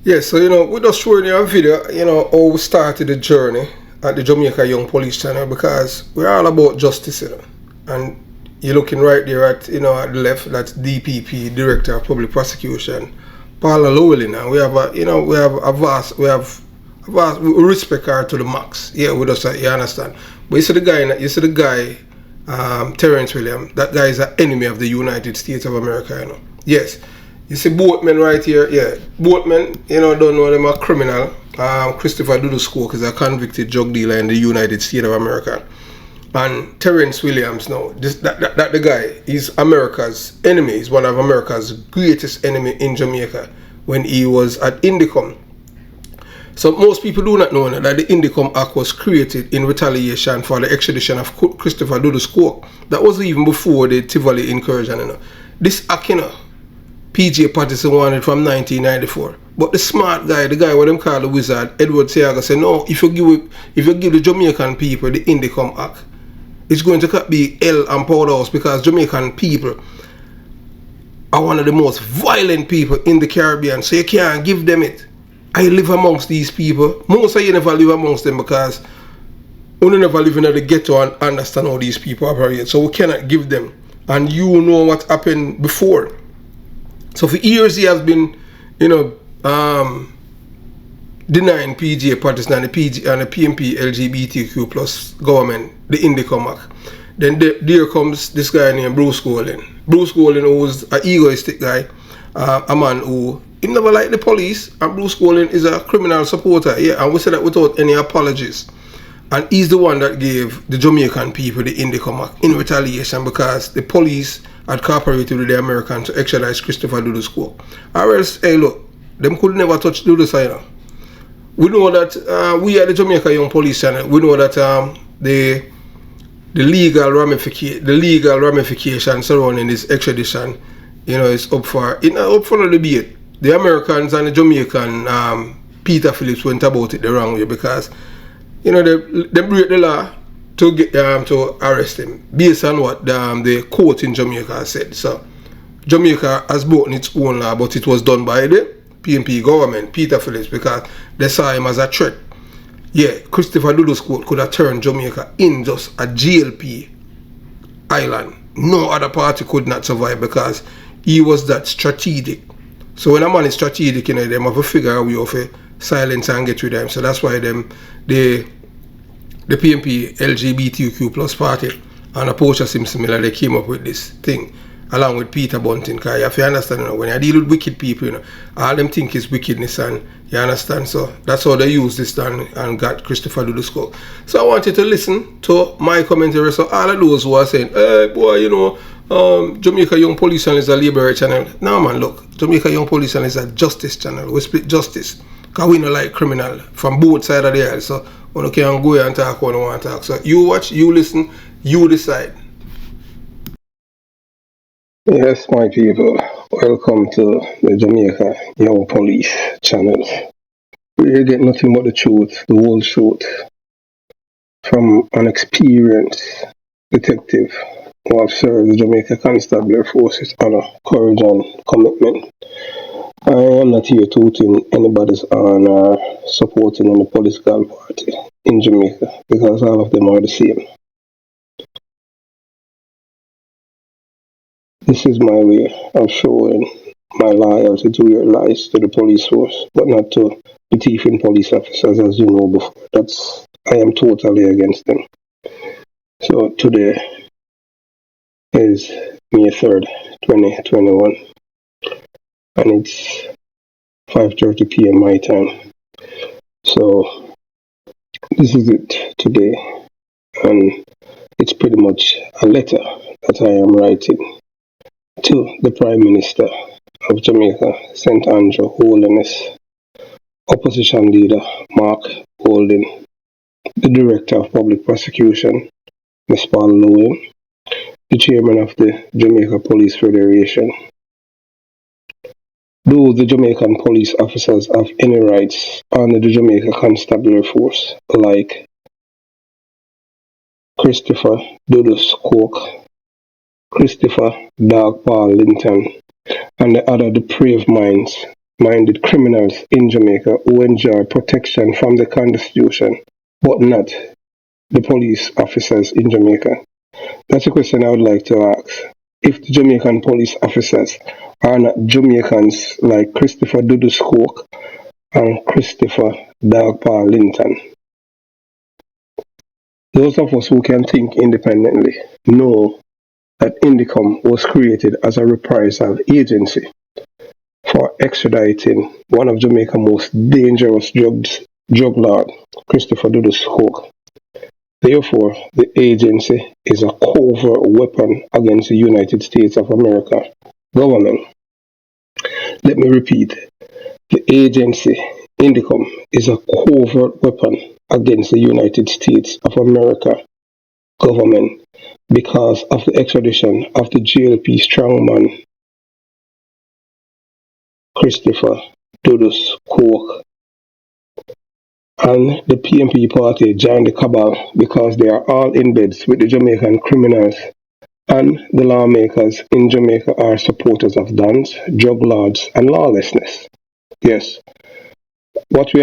Yeah, so we're just showing you a video, how we started the journey at the Jamaica Young Police Channel because we're all about justice, And you're looking right there at, at the left, that's DPP, Director of Public Prosecution, Paula Llewellyn, and we have a vast, we respect her to the max. Yeah, we just, you understand. But you see the guy, Terrence Williams, that guy is an enemy of the United States of America. Yes. You see both men right here, yeah. Both men, don't know them are criminal. Christopher Dudus is a convicted drug dealer in the United States of America. And Terrence Williams now, that the guy, he's America's enemy. He's one of America's greatest enemy in Jamaica when he was at Indicom. So most people do not know that the Indicom Act was created in retaliation for the extradition of Christopher Dudus. That was even before the Tivoli incursion. This act, PJ Patterson wanted from 1994. But the smart guy, the guy what them call the wizard, Edward Seaga, said no, if you give the Jamaican people the Indicom Act, it's going to be hell and powderhouse because Jamaican people are one of the most violent people in the Caribbean. So you can't give them it. I live amongst these people. Most of you never live amongst them because you never live in the ghetto and understand how these people operate. So we cannot give them. And you know what happened before. So for years he has been, denying PJ Patterson and the PMP LGBTQ plus government the Indicom Act. Then there comes this guy named Bruce Golding. Bruce Golding, who was an egoistic guy, a man who he never liked the police, and Bruce Golding is a criminal supporter. Yeah, and we say that without any apologies. And he's the one that gave the Jamaican people the Indicom Act in retaliation because the police had cooperated with the Americans to extradite Christopher Dudus. Or else, hey look, them could never touch Dudus. We know that we at the Jamaica Young Police Channel, we know that the legal ramification surrounding this extradition, is up for the debate. The Americans and the Jamaican Peter Phillips went about it the wrong way because they break the law to get to arrest him based on what the court in Jamaica said. So Jamaica has broken its own law, but it was done by the PNP government, Peter Phillips, because they saw him as a threat. Yeah, Christopher Dudus could have turned Jamaica in just a GLP island. No other party could not survive because he was that strategic. So when a man is strategic, they have to figure out a way of silence and get rid of him. So that's why the PMP LGBTQ plus party and a Portia Simpson Miller, they came up with this thing along with Peter Bunting. Because if you understand, when you deal with wicked people, all them think is wickedness, and you understand. So that's how they use this and got Christopher Dudus. So I want you to listen to my commentary. So all of those who are saying, hey boy, Jamaica Young Police Channel is a liberal channel. No man, look, Jamaica Young Police Channel is a justice channel. We split justice. Because we don't like criminal from both sides of the aisle. So you can go and talk when you want to talk. So you watch, you listen, you decide. Yes, my people, welcome to the Jamaica Young Police Channel. We get nothing but the truth, the whole truth, from an experienced detective who have served the Jamaica Constabulary Forces honor, courage and commitment. I am not here tooting anybody's honor or supporting any political party in Jamaica because all of them are the same. This is my way of showing my loyalty to your lies to the police force, but not to the thieving police officers, as you know before. I am totally against them. So today is May 3rd, 2021, and it's 5:30 p.m. my time. So this is it today, and it's pretty much a letter that I am writing to the Prime Minister of Jamaica, St. Andrew Holiness, Opposition Leader Mark Golding, the Director of Public Prosecution, Ms. Paula Llewellyn, the Chairman of the Jamaica Police Federation. Do the Jamaican police officers have any rights under the Jamaica Constabulary Force, like Christopher Dudus Coke, Christopher Dog Paul Linton, and the other depraved minds minded criminals in Jamaica who enjoy protection from the Constitution, but not the police officers in Jamaica? That's a question I would like to ask. If the Jamaican police officers are not Jamaicans like Christopher Dudus and Christopher Dagpa Linton, those of us who can think independently know that Indicom was created as a reprisal agency for extraditing one of Jamaica's most dangerous drug lord, Christopher Dudus. Therefore, the agency is a covert weapon against the United States of America government. Let me repeat. The agency, Indicom, is a covert weapon against the United States of America government because of the extradition of the JLP strongman Christopher Dudus Cook, and the PMP party joined the cabal because they are all in bed with the Jamaican criminals, and the lawmakers in Jamaica are supporters of dons, drug lords, and lawlessness. Yes, what we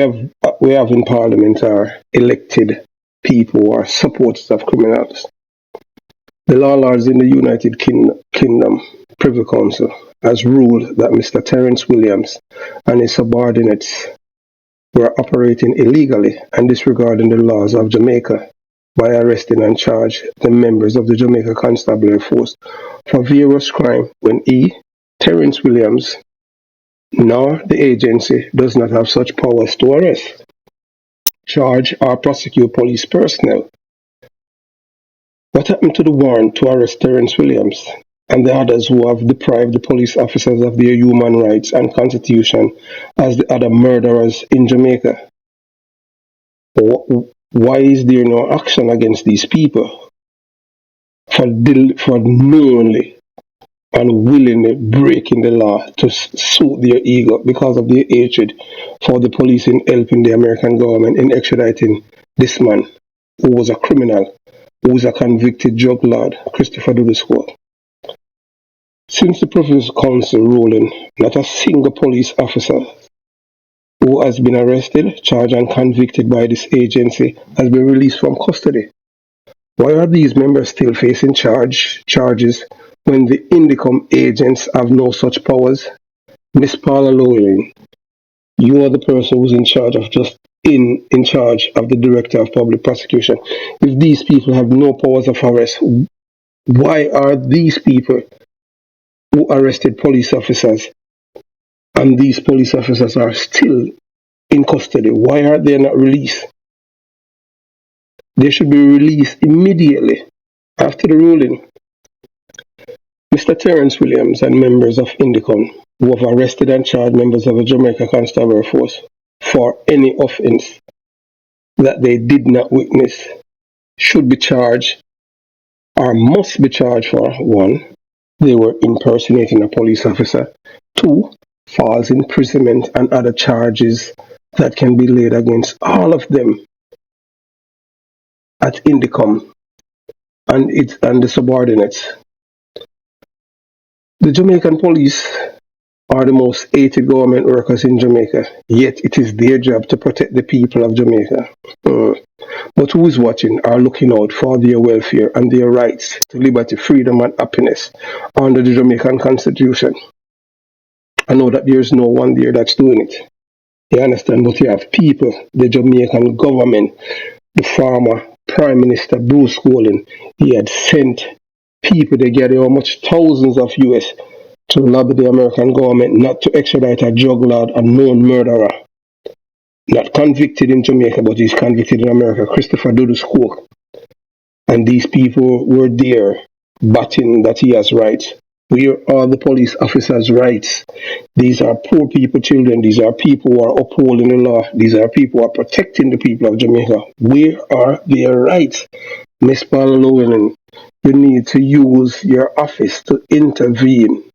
have in Parliament are elected people who are supporters of criminals. The law lords in the United Kingdom Privy Council has ruled that Mr. Terence Williams and his subordinates were operating illegally and disregarding the laws of Jamaica by arresting and charging the members of the Jamaica Constabulary Force for various crimes when Terence Williams, nor the agency does not have such powers to arrest, charge, or prosecute police personnel. What happened to the warrant to arrest Terence Williams and the others who have deprived the police officers of their human rights and constitution as the other murderers in Jamaica? Why is there no action against these people for knowingly and willingly breaking the law to suit their ego because of their hatred for the police in helping the American government in extraditing this man who was a criminal, who was a convicted drug lord, Christopher Dudus? Since the Provincial Council ruling, not a single police officer who has been arrested, charged, and convicted by this agency has been released from custody. Why are these members still facing charges when the Indicom agents have no such powers? Miss Paula Llewellyn, you are the person who's in charge of in charge of the Director of Public Prosecution. If these people have no powers of arrest, why are these people who arrested police officers and these police officers are still in custody? Why are they not released? They should be released immediately after the ruling. Mr. Terence Williams and members of Indicom who have arrested and charged members of the Jamaica Constabulary Force for any offence that they did not witness should be charged or must be charged for: 1, they were impersonating a police officer; 2, false imprisonment and other charges that can be laid against all of them at Indicom and the subordinates. The Jamaican police are the most hated government workers in Jamaica, yet it is their job to protect the people of Jamaica. But who is watching or looking out for their welfare and their rights to liberty, freedom, and happiness under the Jamaican Constitution? I know that there is no one there that's doing it. You understand? But you have people, the Jamaican government, the former Prime Minister Bruce Golding, he had sent people, they get how much thousands of US to lobby the American government not to extradite a drug lord, a known murderer, not convicted in Jamaica, but he's convicted in America, Christopher Dudus Cook. And these people were there batting that he has rights. Where are the police officers' rights? These are poor people, children. These are people who are upholding the law. These are people who are protecting the people of Jamaica. Where are their rights? Miss Paula Llewellyn, you need to use your office to intervene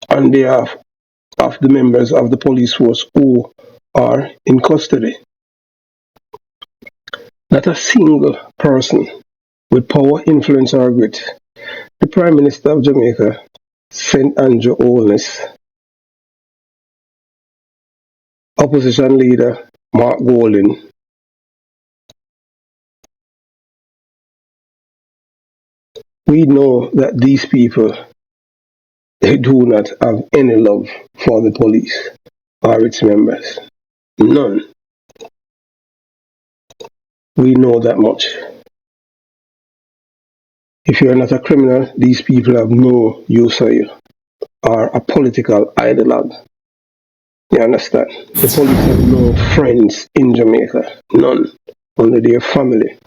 on behalf of the members of the police force who are in custody. Not a single person with power, influence, or grit. The Prime Minister of Jamaica, St. Andrew Holness, opposition leader Mark Golding we know that these people, they do not have any love for the police or its members. None. We know that much. If you're not a criminal, these people have no use for you, or a political ideologue. You understand? The police have no friends in Jamaica. None. Only their family.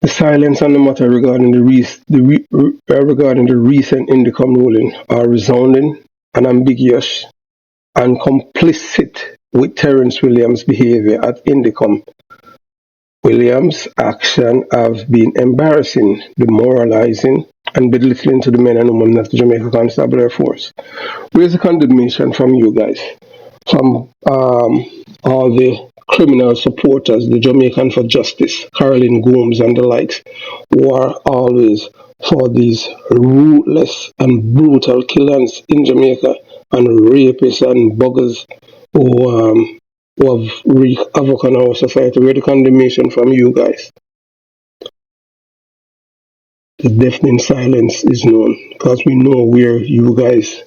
The silence on the matter regarding the recent Indicom ruling are resounding and ambiguous and complicit with Terence Williams' behavior at Indicom. Williams' actions have been embarrassing, demoralizing, and belittling to the men and women of the Jamaica Constabulary Force. Where's the condemnation from you guys? From all the criminal supporters, the Jamaican for Justice, Caroline Gooms and the likes, who are always for these ruthless and brutal killings in Jamaica and rapists and buggers who have wreaked havoc on our society. Where the condemnation from you guys? The deafening silence is known because we know where you guys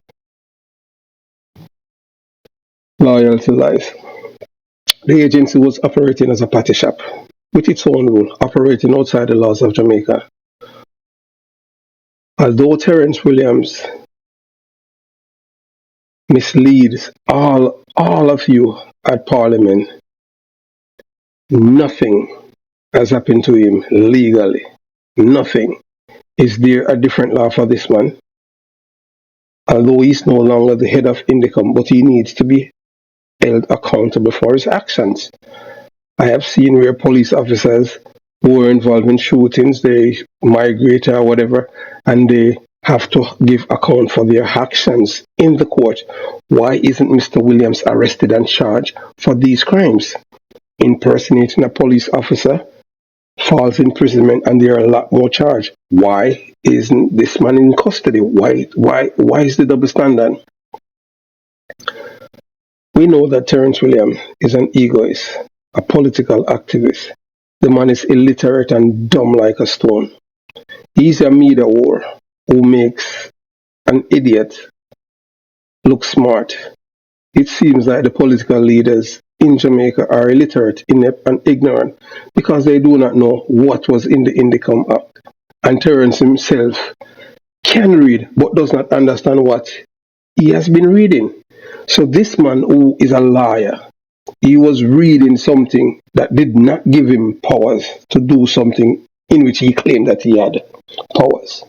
loyalty lies. The agency was operating as a party shop with its own rule, operating outside the laws of Jamaica. Although Terence Williams misleads all of you at Parliament, nothing has happened to him legally. Nothing. Is there a different law for this man? Although he's no longer the head of Indicom, but he needs to be held accountable for his actions. I have seen where police officers who were involved in shootings, they migrate or whatever, and they have to give account for their actions in the court. Why isn't Mr. Williams arrested and charged for these crimes? Impersonating a police officer, false imprisonment, and there are a lot more charged. Why isn't this man in custody? Why is the double standard? We know that Terence Williams is an egoist, a political activist. The man is illiterate and dumb like a stone. He's a media whore who makes an idiot look smart. It seems like the political leaders in Jamaica are illiterate, inept, and ignorant because they do not know what was in the Indicom Act. And Terence himself can read but does not understand what he has been reading. So this man who is a liar, he was reading something that did not give him powers to do something in which he claimed that he had powers.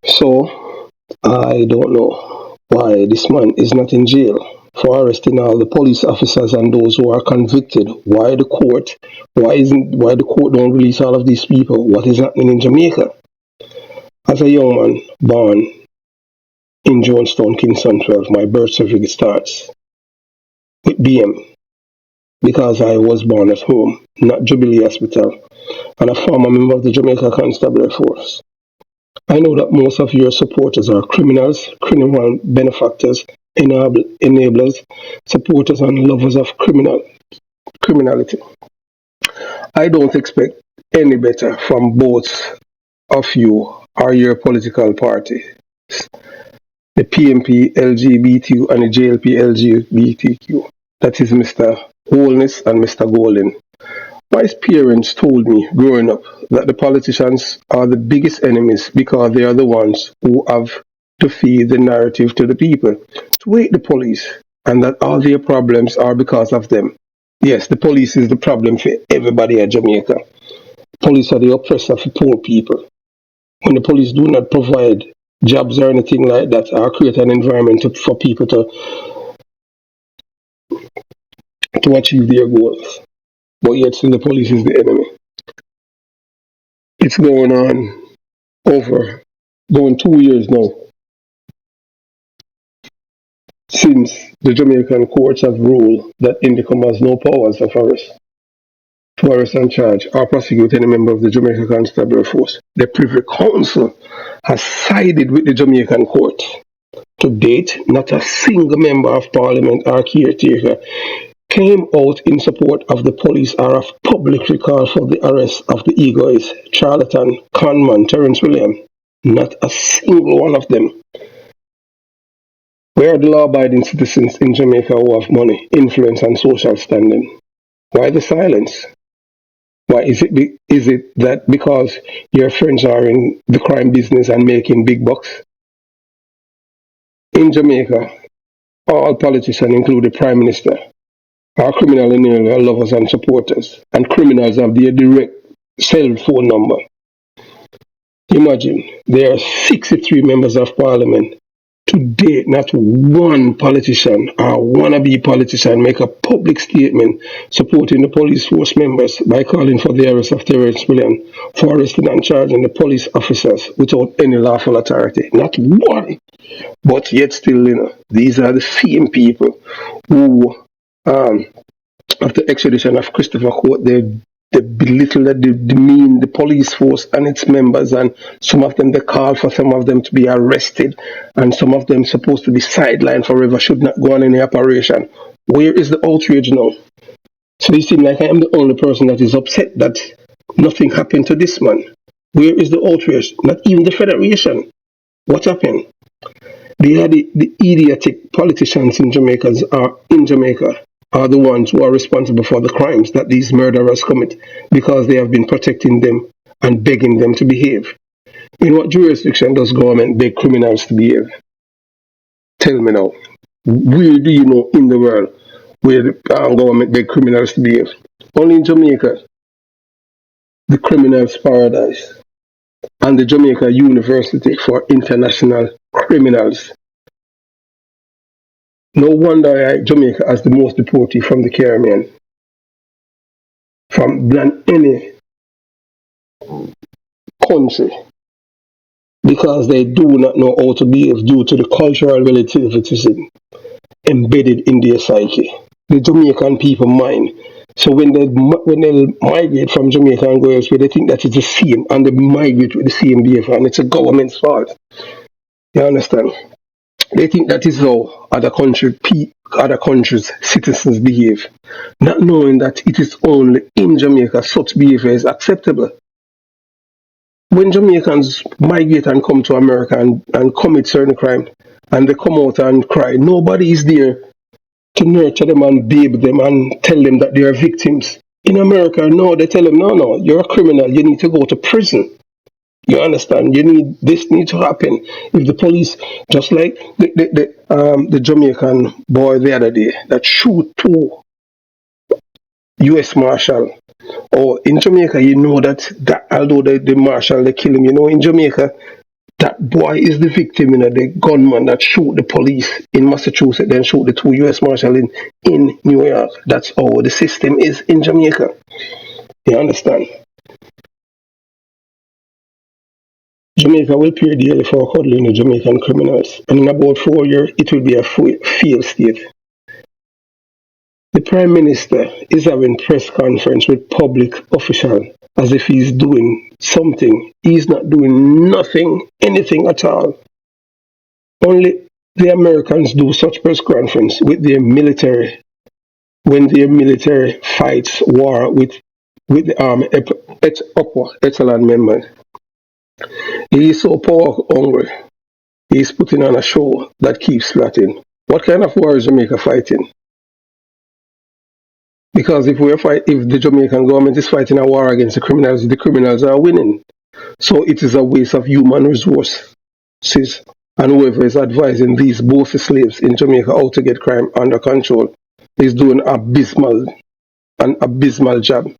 So I don't know why this man is not in jail for arresting all the police officers and those who are convicted. Why the court don't release all of these people? What is happening in Jamaica? As a young man born in Jonestown, Kingston 12, my birth certificate starts with BM because I was born at home, not Jubilee Hospital, and a former member of the Jamaica Constabulary Force. I know that most of your supporters are criminals, criminal benefactors, enablers, supporters and lovers of criminality. I don't expect any better from both of you or your political party. The PMP LGBTQ and the JLP LGBTQ. That is Mr. Wholeness and Mr. Golden. My parents told me growing up that the politicians are the biggest enemies because they are the ones who have to feed the narrative to the people, to hate the police, and that all their problems are because of them. Yes, the police is the problem for everybody at Jamaica. Police are the oppressor for poor people. When the police do not provide jobs or anything like that, or create an environment for people to achieve their goals, but yet still the police is the enemy. It's going on going 2 years now since the Jamaican courts have ruled that Indicom has no powers to arrest and charge or prosecute any member of the Jamaica Constabulary Force. The Privy Council has sided with the Jamaican court To date, not a single member of parliament or caretaker came out in support of the police or of public recall for the arrest of the egoist, charlatan, conman Terence Williams. Not a single one of them. Where are the law-abiding citizens in Jamaica who have money, influence, and social standing? Why the silence? Why is it that because your friends are in the crime business and making big bucks? In Jamaica, all politicians, including the Prime Minister, are criminal in area lovers and supporters, and criminals have their direct cell phone number. Imagine, there are 63 members of parliament. To date, not one politician or wannabe politician make a public statement supporting the police force members by calling for the arrest of Terence Williams for arresting and charging the police officers without any lawful authority. Not one. But yet still, these are the same people who, after extradition of Christopher Court, they belittle, they demean the police force and its members, and some of them they call for some of them to be arrested, and some of them supposed to be sidelined forever, should not go on any operation. Where is the outrage now? So it seems like I am the only person that is upset that nothing happened to this man. Where is the outrage? Not even the Federation. What happened? The idiotic politicians in Jamaica are the ones who are responsible for the crimes that these murderers commit because they have been protecting them and begging them to behave. In what jurisdiction does government beg criminals to behave? Tell me now. Where do you know in the world where the government beg criminals to behave? Only in Jamaica, the criminal's paradise, and the Jamaica University for International Criminals. No wonder Jamaica has the most deportees from the Caribbean than any country, because they do not know how to behave due to the cultural relativism embedded in their psyche. The Jamaican people mind. So when they migrate from Jamaica and go elsewhere, they think that it's the same, and they migrate with the same behavior, and it's a government's fault. You understand? They think that is how other countries' citizens behave, not knowing that it is only in Jamaica such behavior is acceptable. When Jamaicans migrate and come to America and commit certain crime, and they come out and cry, nobody is there to nurture them and babe them and tell them that they are victims. In America, no, they tell them, no, you're a criminal, you need to go to prison. You understand? This needs to happen. If the police, just like the Jamaican boy the other day that shoot two U.S. Marshal, or in Jamaica, you know that although the Marshal they kill him, in Jamaica, that boy is the victim, the gunman that shoot the police in Massachusetts, then shoot the two U.S. Marshal in New York. That's how the system is in Jamaica. You understand? Jamaica will pay dearly for cuddling the Jamaican criminals, and in about 4 years, it will be a failed state. The Prime Minister is having press conference with public officials as if he's doing something. He's not doing nothing, anything at all. Only the Americans do such press conference with their military, when their military fights war with the army upper echelon members. He is so power hungry. He is putting on a show that keeps flattening. What kind of war is Jamaica fighting? Because if the Jamaican government is fighting a war against the criminals are winning. So it is a waste of human resources. And whoever is advising these bossy slaves in Jamaica how to get crime under control is doing an abysmal job.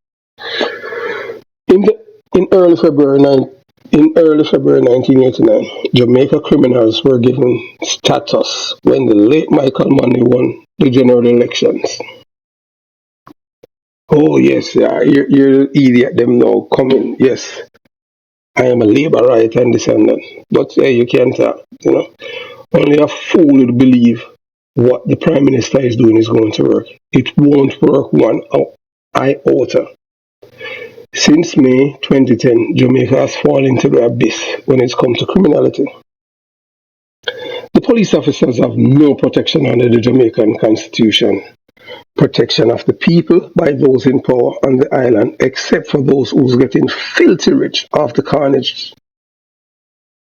In early February 1989, Jamaica criminals were given status when the late Michael Manley won the general elections. Oh yes, you're an idiot, them now coming. Yes, I am a labor right and this and that. But you can't talk, Only a fool would believe what the Prime Minister is doing is going to work. It won't work one iota. Since May 2010, Jamaica has fallen into the abyss when it comes to criminality. The police officers have no protection under the Jamaican Constitution. Protection of the people by those in power on the island, except for those who's getting filthy rich off the carnage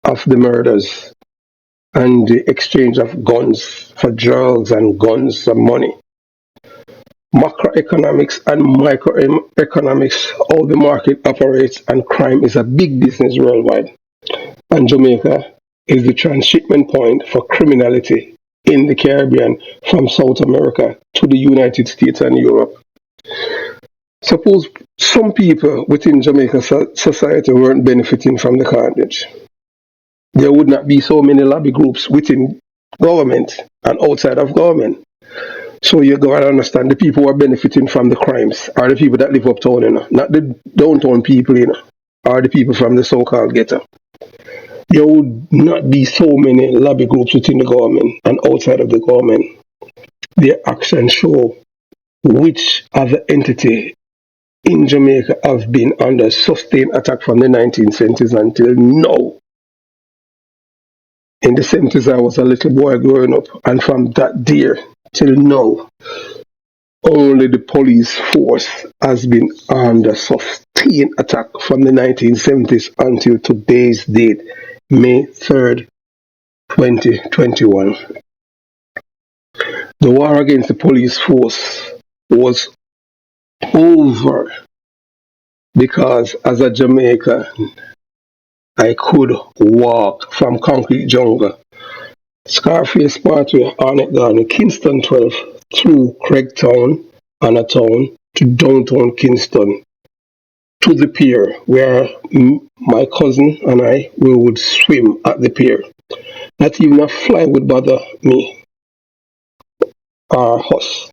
of the murders and the exchange of guns for drugs and guns and money. Macroeconomics and microeconomics, how the market operates, and crime is a big business worldwide. And Jamaica is the transshipment point for criminality in the Caribbean from South America to the United States and Europe. Suppose some people within Jamaica society weren't benefiting from the carnage. There would not be so many lobby groups within government and outside of government. So you got to understand the people who are benefiting from the crimes are the people that live uptown, not the downtown people, or the people from the so-called ghetto. There would not be so many lobby groups within the government and outside of the government. Their actions show which other entity in Jamaica have been under sustained attack from the 1970s until now. In the 70s, I was a little boy growing up, and from that day till now, only the police force has been under sustained attack from the 1970s until today's date, May 3rd, 2021. The war against the police force was over because as a Jamaican, I could walk from Concrete Jungle, Scarface Parkway, Arnett Garden, Kingston 12, through Craigtown, Anatown, to downtown Kingston, to the pier where my cousin and I, we would swim at the pier. Not even a fly would bother me or us.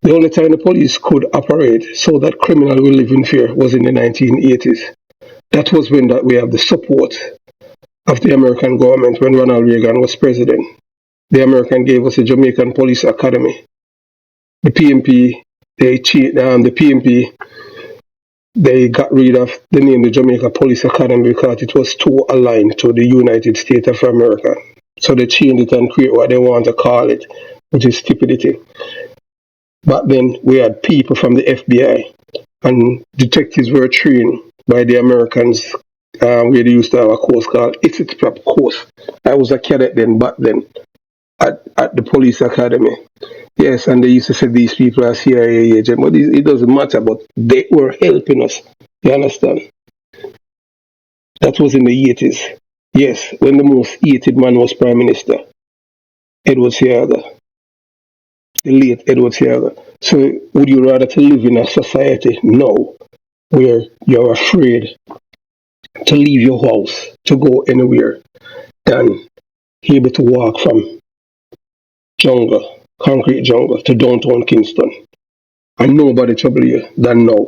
The only time the police could operate so that criminals will live in fear was in the 1980s. That was when we have the support of the American government when Ronald Reagan was president. The American gave us a Jamaican Police Academy. The PMP, they got rid of the name the Jamaica Police Academy because it was too aligned to the United States of America. So they changed it and create what they want to call it, which is stupidity. Back then, we had people from the FBI, and detectives were trained by the Americans, where they used to have a course called Itzitprop course. I was a cadet back then, at the police academy. Yes, and they used to say these people are CIA agents, but it doesn't matter, but they were helping us. You understand? That was in the 80s. Yes, when the most hated man was Prime Minister, Edward Seaga. The late Edward Seaga. So would you rather to live in a society now where you're afraid to leave your house to go anywhere than able to walk from Concrete Jungle to downtown Kingston and nobody trouble you than now?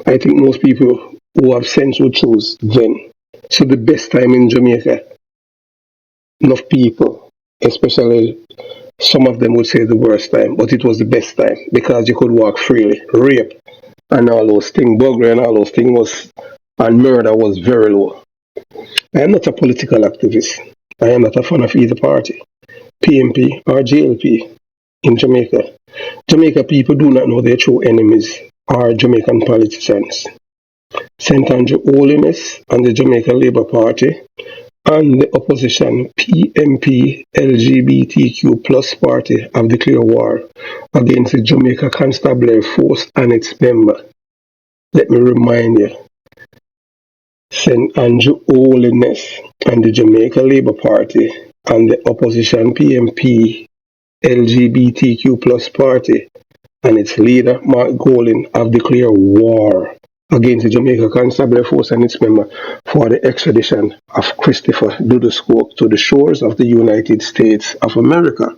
I think most people who have sense would choose then. So the best time in Jamaica, enough people, especially some of them would say the worst time, but it was the best time because you could walk freely. Rape and all those things, burglary and all those things and murder was very low. I am not a political activist. I am not a fan of either party, PMP or JLP in Jamaica. Jamaica people do not know their true enemies are Jamaican politicians. St. Andrew Holiness and the Jamaica Labour Party and the opposition PMP LGBTQ plus party have declared war against the Jamaica Constabulary Force and its member. Let me remind you, St. Andrew Holiness and the Jamaica Labour Party and the opposition PMP LGBTQ plus party and its leader Mark Golin have declared war against the Jamaica Constabulary Force and its member for the extradition of Christopher Dudus to the shores of the United States of America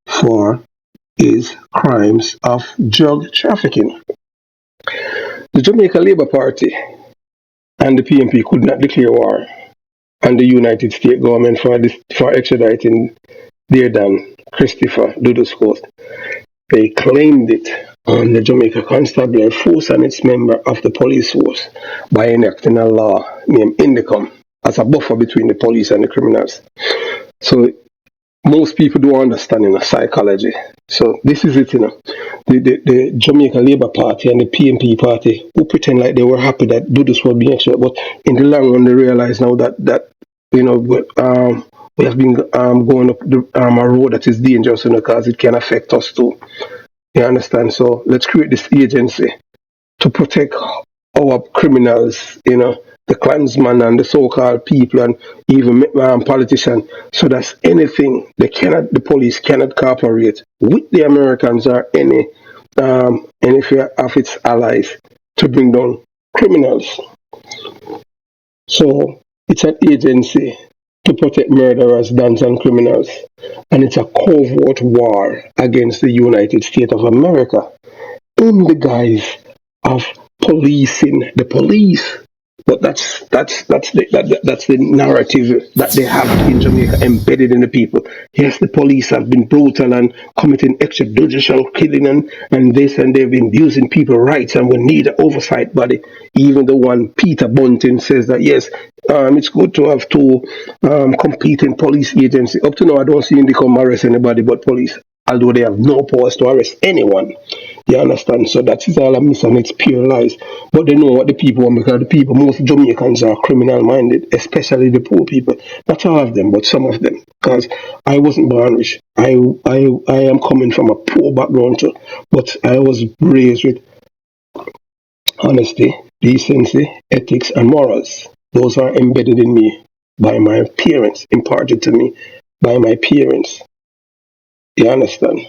for his crimes of drug trafficking. The Jamaica Labour Party and the PMP could not declare war on the United States government for extraditing their Dan Christopher Dudus. They claimed it on the Jamaica Constabulary Force and its member of the police force by enacting a law named Indicom as a buffer between the police and the criminals. So most people don't understand psychology. So this is it, The Jamaica Labour Party and the PNP Party who pretend like they were happy that Dudus was being extra, but in the long run they realize now that we have been going up a road that is dangerous, because it can affect us too. You understand? So let's create this agency to protect our criminals, the clansmen and the so-called people and even politicians, so that the police cannot cooperate with the Americans or any of its allies to bring down criminals. So it's an agency to protect murderers, dons, and criminals, and it's a covert war against the United States of America in the guise of policing the police. But that's the narrative that they have in Jamaica embedded in the people. Yes, the police have been brutal and committing extrajudicial killing and this, and they've been abusing people's rights, and we need an oversight body. Even the one Peter Bunting says that yes, it's good to have two competing police agencies. Up to now, I don't see them come arrest anybody but police, although they have no powers to arrest anyone. You understand? So that is all a myth and it's pure lies. But they know what the people want, because the people, most Jamaicans are criminal minded, especially the poor people. Not all of them, but some of them. Because I wasn't born rich. I am coming from a poor background too. But I was raised with honesty, decency, ethics, and morals. Those are embedded in me by my parents, imparted to me by my parents. You understand?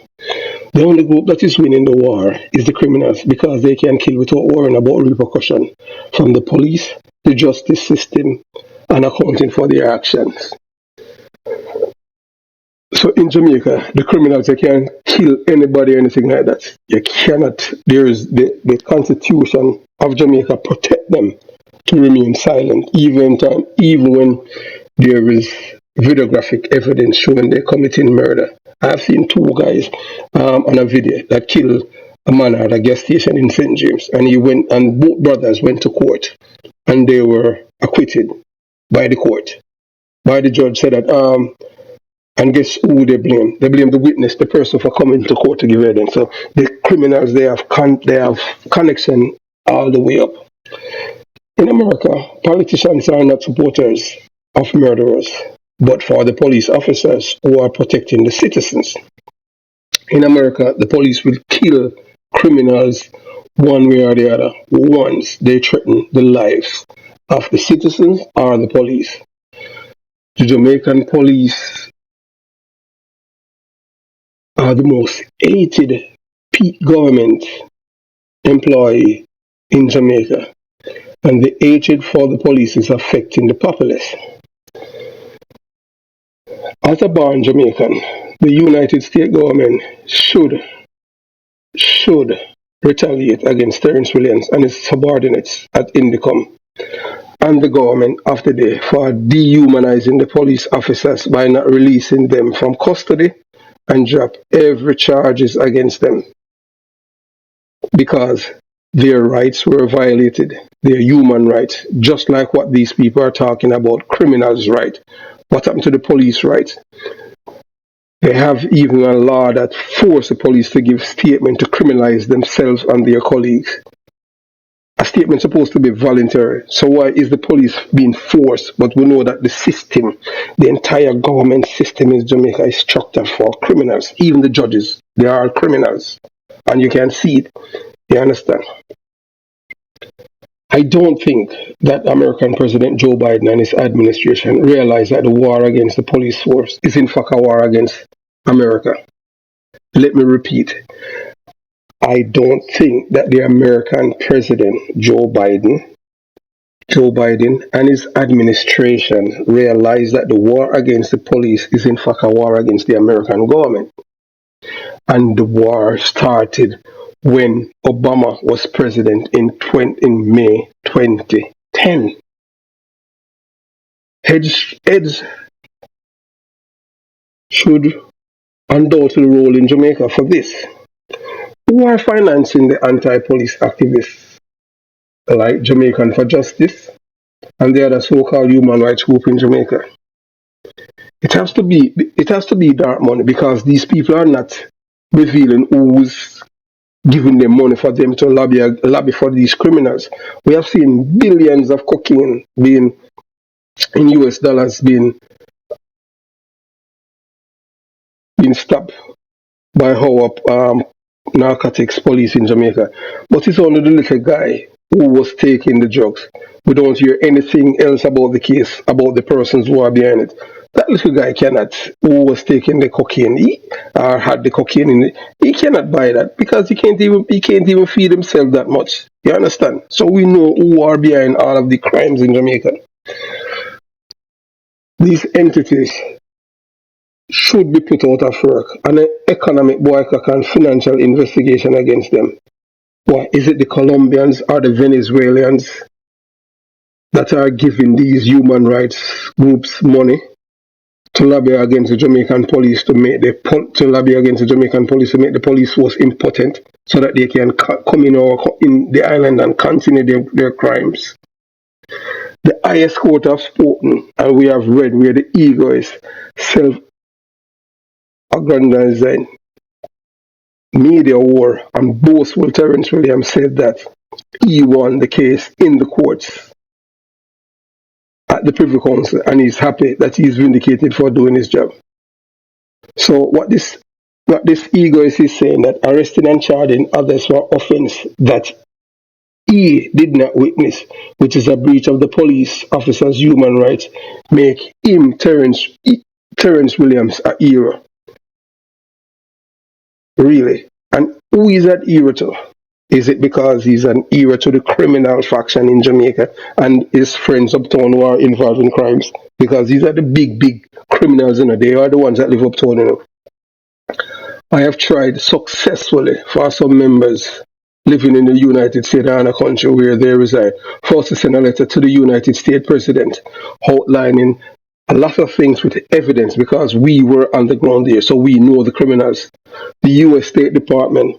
The only group that is winning the war is the criminals, because they can kill without worrying about repercussion from the police, the justice system, and accounting for their actions. So in Jamaica, the criminals, they can kill anybody or anything like that. You cannot. There is the Constitution of Jamaica protect them to remain silent, even when there is videographic evidence showing they're committing murder. I've seen two guys on a video that killed a man at a gas station in St. James, and both brothers went to court, and they were acquitted by the court. By the judge said that, and guess who they blame? They blame the witness, the person, for coming to court to give evidence. So the criminals, they have connection all the way up. In America, politicians are not supporters of murderers, but for the police officers who are protecting the citizens. In America, the police will kill criminals one way or the other once they threaten the lives of the citizens or the police. The Jamaican police are the most hated government employee in Jamaica, and the hatred for the police is affecting the populace. As a born Jamaican, the United States government should retaliate against Terence Williams and his subordinates at Indicom and the government of the day for dehumanizing the police officers by not releasing them from custody and drop every charges against them, because their rights were violated, their human rights, just like what these people are talking about, criminals' rights. What happened to the police rights? They have even a law that forces the police to give statement to criminalize themselves and their colleagues. A statement supposed to be voluntary. So why is the police being forced? But we know that the system, the entire government system in Jamaica is structured for criminals. Even the judges, they are criminals. And you can see it. You understand? I don't think that American President Joe Biden and his administration realize that the war against the police force is in fact a war against America. Let me repeat. I don't think that the American President Joe Biden and his administration realize that the war against the police is in fact a war against the American government. And the war started when Obama was president in May 2010. Heads should undoubtedly roll in Jamaica for this. Who are financing the anti-police activists like Jamaican for Justice, and the other so-called human rights group in Jamaica. It has to be dark money, because these people are not revealing who's giving them money for them to lobby for these criminals. We have seen billions of cocaine being in US dollars being stopped by our narcotics police in Jamaica. But it's only the little guy who was taking the drugs. We don't hear anything else about the case, about the persons who are behind it. That little guy who was taking the cocaine, or had the cocaine in it, he cannot buy that, because he can't even feed himself that much. You understand? So we know who are behind all of the crimes in Jamaica. These entities should be put out of work, and an economic boycott and financial investigation against them. Why is it the Colombians or the Venezuelans that are giving these human rights groups money to lobby against the Jamaican police to make the police force impotent, so that they can come in the island and continue their crimes? The highest court have spoken, and we have read where the ego is self-aggrandizing media war, and boastful Terence Williams said that he won the case in the courts at the Privy Council, and he's happy that he's vindicated for doing his job. So what this ego is saying, that arresting and charging others for offense that he did not witness, which is a breach of the police officer's human rights, make him, Terence Williams, a hero. Really? And who is that hero to? Is it because he's an hero to the criminal faction in Jamaica and his friends uptown who are involved in crimes? Because these are the big criminals, they are the ones that live uptown, I have tried successfully for some members living in the United States and a country where they reside, first to send a letter to the United States President outlining a lot of things with evidence, because we were on the ground there, so we know the criminals. The U.S. State Department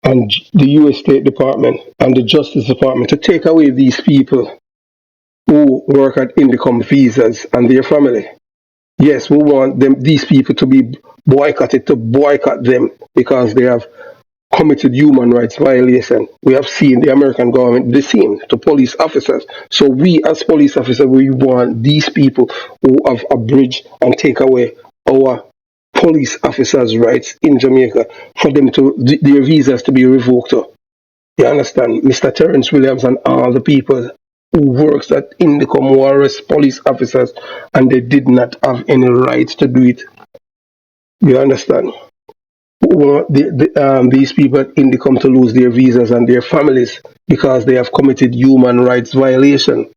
and the Justice Department to take away these people who work at Indicom visas and their family. Yes, we want these people to be boycotted, to boycott them, because they have committed human rights violation. We have seen the American government the same to police officers. So we as police officers, we want these people who have abridged and take away our police officers' rights in Jamaica, for them their visas to be revoked. You understand? Mr. Terence Williams and all the people who works at Indicom who arrest police officers, and they did not have any right to do it. You understand? These people at Indicom to lose their visas and their families because they have committed human rights violation.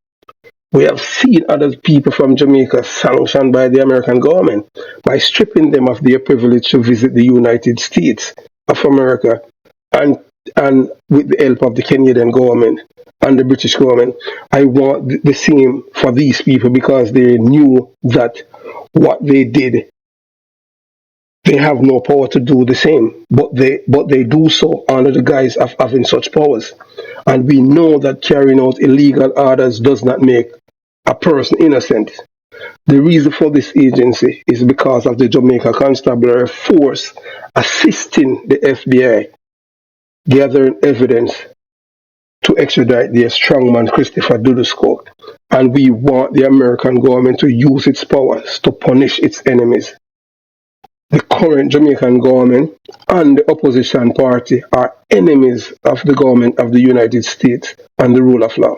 We have seen other people from Jamaica sanctioned by the American government by stripping them of their privilege to visit the United States of America, and with the help of the Kenyan government and the British government. I want the same for these people, because they knew that what they did, they have no power to do the same, but they do so under the guise of having such powers. And we know that carrying out illegal orders does not make a person innocent. The reason for this agency is because of the Jamaica Constabulary Force assisting the FBI gathering evidence to extradite their strongman Christopher Dudus. And we want the American government to use its powers to punish its enemies. The current Jamaican government and the opposition party are enemies of the government of the United States and the rule of law.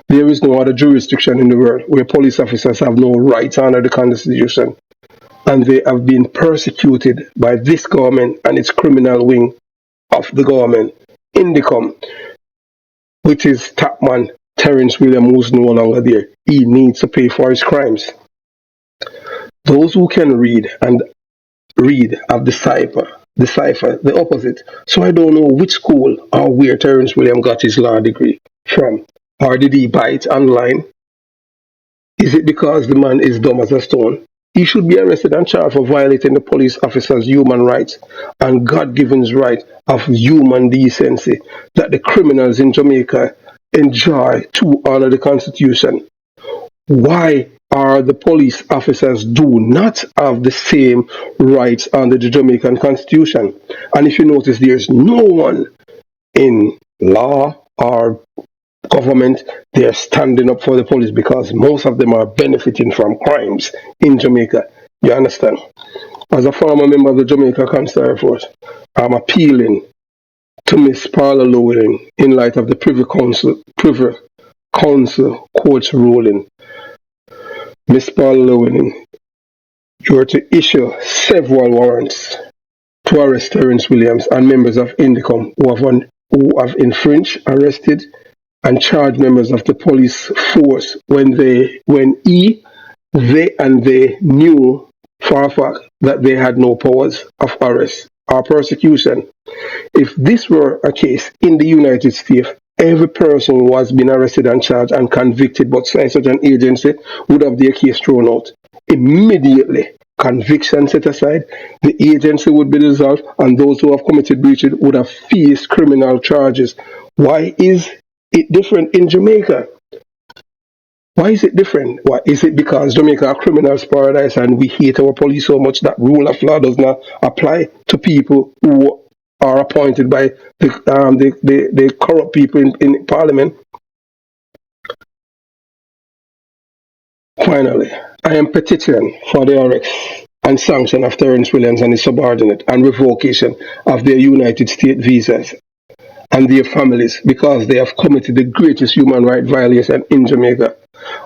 There is no other jurisdiction in the world where police officers have no rights under the Constitution, and they have been persecuted by this government and its criminal wing of the government, Indicom, which is top man Terence Williams, who's no longer there. He needs to pay for his crimes. Those who can read have decipher the opposite. So I don't know which school or where Terence Williams got his law degree from. Or did he buy it online? Is it because the man is dumb as a stone? He should be arrested and charged for violating the police officer's human rights and God-given right of human decency that the criminals in Jamaica enjoy to honor the Constitution, why are the police officers do not have the same rights under the Jamaican Constitution? And if you notice, there's no one in law or government, they're standing up for the police because most of them are benefiting from crimes in Jamaica. You understand? As a former member of the Jamaica Gangster Air Force, I'm appealing to Miss Paula Llewellyn in light of the Privy Council Court's ruling. Miss Paula Llewellyn, you are to issue several warrants to arrest Terrence Williams and members of Indicom who have infringed, arrested, and charged members of the police force when they knew for a fact that they had no powers of arrest or persecution. If this were a case in the United States, every person who has been arrested and charged and convicted but by such an agency would have their case thrown out. Immediately, conviction set aside, the agency would be dissolved, and those who have committed breaches would have faced criminal charges. Why is it different in Jamaica? Why is it different? Why is it because Jamaica a criminal's paradise and we hate our police so much that rule of law does not apply to people who are appointed by the corrupt people in Parliament? Finally, I am petitioning for the arrest and sanction of Terrence Williams and his subordinate and revocation of their United States visas and their families because they have committed the greatest human rights violation in Jamaica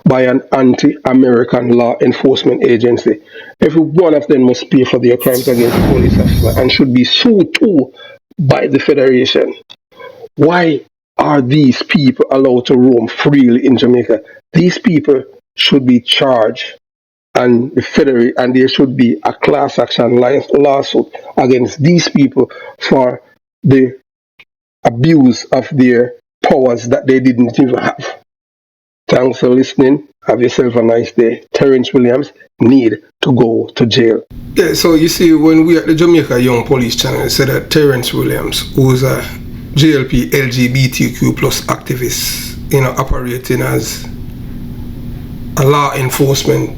by an anti-American law enforcement agency. Every one of them must pay for their crimes against the police officer and should be sued too by the Federation. Why are these people allowed to roam freely in Jamaica? These people should be charged and there should be a class action lawsuit against these people for the abuse of their powers that they didn't even have. Thanks for listening. Have yourself a nice day. Terrence Williams need to go to jail. Yeah, so you see, when we at the Jamaica Young Police channel said that Terrence Williams, who's a JLP LGBTQ plus activist, operating as a law enforcement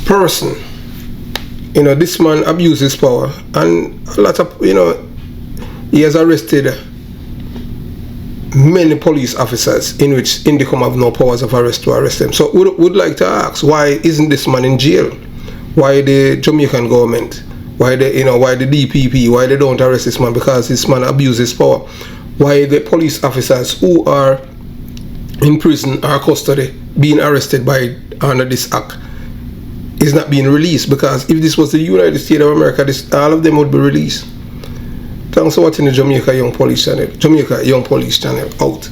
person, this man abuses power, and a lot of, he has arrested many police officers in which Indicom have no powers of arrest to arrest them. So would like to ask, why isn't this man in jail? Why the Jamaican government? Why why the DPP? Why they don't arrest this man? Because this man abuses power. Why the police officers who are in prison or custody being arrested under this act is not being released? Because if this was the United States of America, all of them would be released. Thanks for watching the Jamaica Young Police channel. Jamaica Young Police channel out.